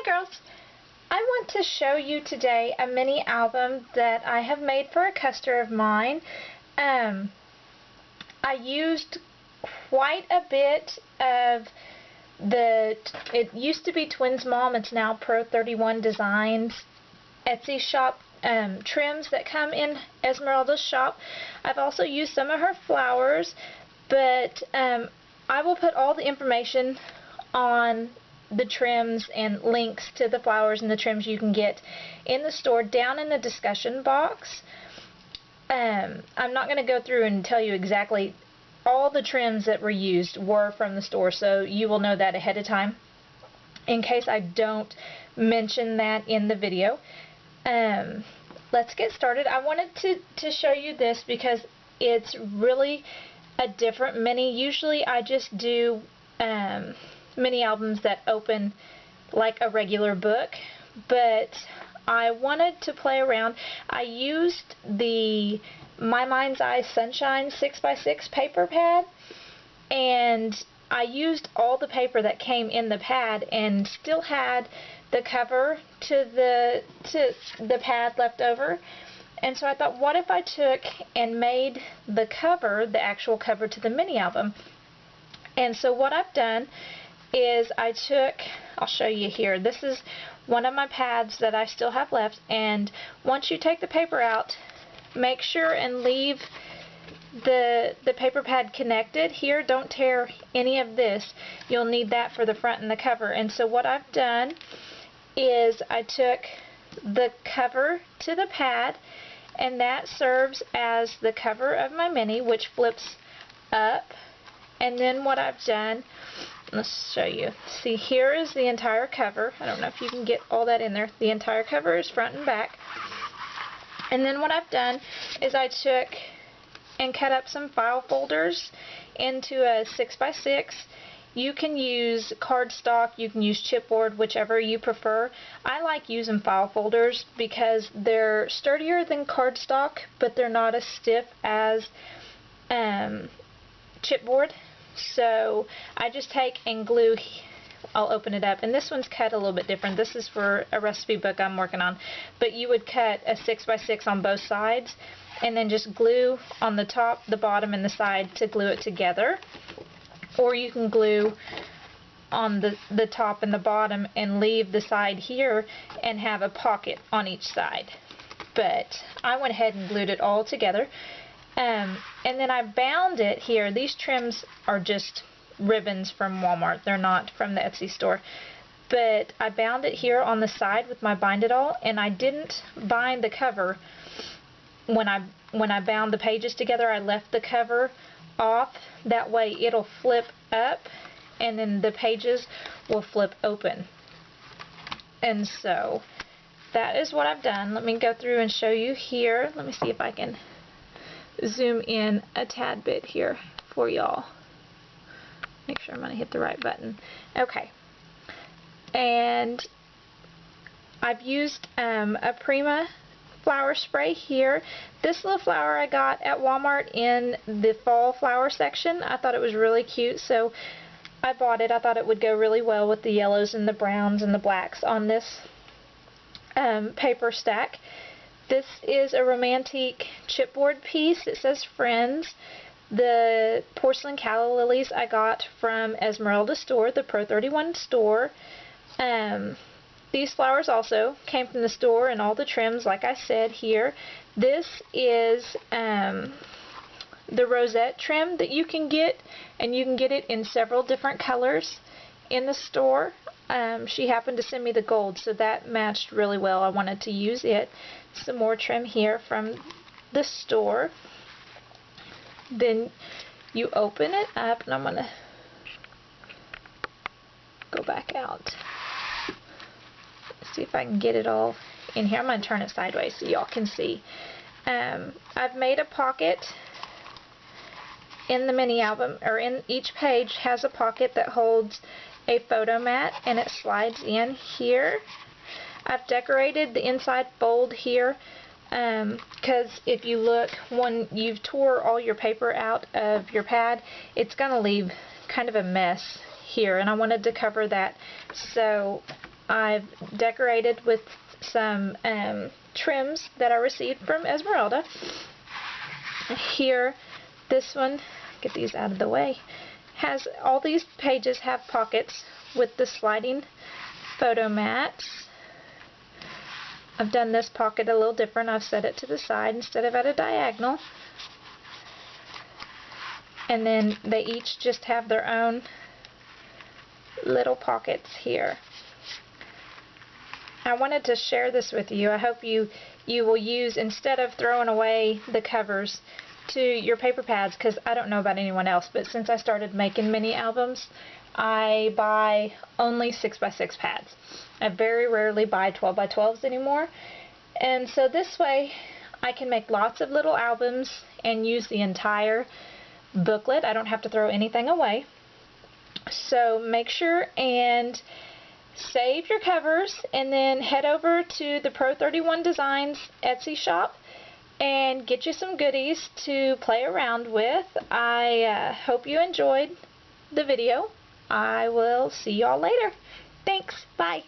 Hi girls! I want to show you today a mini album that I have made for a customer of mine. I used quite a bit of it used to be Twins Mom, it's now Pro 31 Designs Etsy shop trims that come in Esmeralda's shop. I've also used some of her flowers, but I will put all the information on the trims and links to the flowers and the trims you can get in the store down in the discussion box. I'm not going to go through and tell you exactly all the trims that were used were from the store, so you will know that ahead of time in case I don't mention that in the video. Let's get started. I wanted to show you this because it's really a different mini. Usually I just do mini albums that open like a regular book, but I wanted to play around. I used the My Mind's Eye Sunshine 6x6 paper pad, and I used all the paper that came in the pad and still had the cover to the pad left over. And so I thought, what if I took and made the cover, the actual cover to the mini album? And so what I've done is I'll show you here, this is one of my pads that I still have left, and once you take the paper out, make sure and leave the paper pad connected here. Don't tear any of this. You'll need that for the front and the cover. And so what I've done is I took the cover to the pad, and that serves as the cover of my mini, which flips up. And then what I've done, let's show you. See, here is the entire cover. I don't know if you can get all that in there. The entire cover is front and back. And then what I've done is I took and cut up some file folders into a 6x6. You can use cardstock, you can use chipboard, whichever you prefer. I like using file folders because they're sturdier than cardstock, but they're not as stiff as chipboard. So I just take and glue. I'll open it up, and this one's cut a little bit different. This is for a recipe book I'm working on, but you would cut a 6x6 on both sides and then just glue on the top, the bottom, and the side to glue it together. Or you can glue on the top and the bottom and leave the side here and have a pocket on each side. But I went ahead and glued it all together. And then I bound it here. These trims are just ribbons from Walmart. They're not from the Etsy store. But I bound it here on the side with my Bind It All, and I didn't bind the cover. When I bound the pages together, I left the cover off. That way it'll flip up, and then the pages will flip open. And so that is what I've done. Let me go through and show you here. Let me see if I can zoom in a tad bit here for y'all. Make sure I'm going to hit the right button. Okay. And I've used a Creme flower spray here. This little flower I got at Walmart in the fall flower section. I thought it was really cute, so I bought it. I thought it would go really well with the yellows and the browns and the blacks on this paper stack. This is a romantic chipboard piece. It says Friends. The Porcelain Cali lilies I got from Esmeralda's store, the Pro 31 store. These flowers also came from the store, and all the trims, like I said here. This is the Rosette trim that you can get, and you can get it in several different colors in the store. She happened to send me the gold, so that matched really well. I wanted to use it. Some more trim here from the store. Then you open it up, and I'm going to go back out. See if I can get it all in here. I'm going to turn it sideways so y'all can see. I've made a pocket in the mini album, or in each page has a pocket that holds a photo mat, and it slides in here. I've decorated the inside fold here because if you look, when you've tore all your paper out of your pad, it's going to leave kind of a mess here, and I wanted to cover that. So I've decorated with some trims that I received from Esmeralda. Here, this one, get these out of the way, has all these pages have pockets with the sliding photo mats. I've done this pocket a little different. I've set it to the side instead of at a diagonal. And then they each just have their own little pockets here. I wanted to share this with you. I hope you will use, instead of throwing away the covers, to your paper pads, because I don't know about anyone else, but since I started making mini albums, I buy only 6x6 pads. I very rarely buy 12x12s anymore, and so this way I can make lots of little albums and use the entire booklet. I don't have to throw anything away. So make sure and save your covers, and then head over to the Pro 31 Designs Etsy shop and get you some goodies to play around with. I hope you enjoyed the video. I will see y'all later. Thanks. Bye.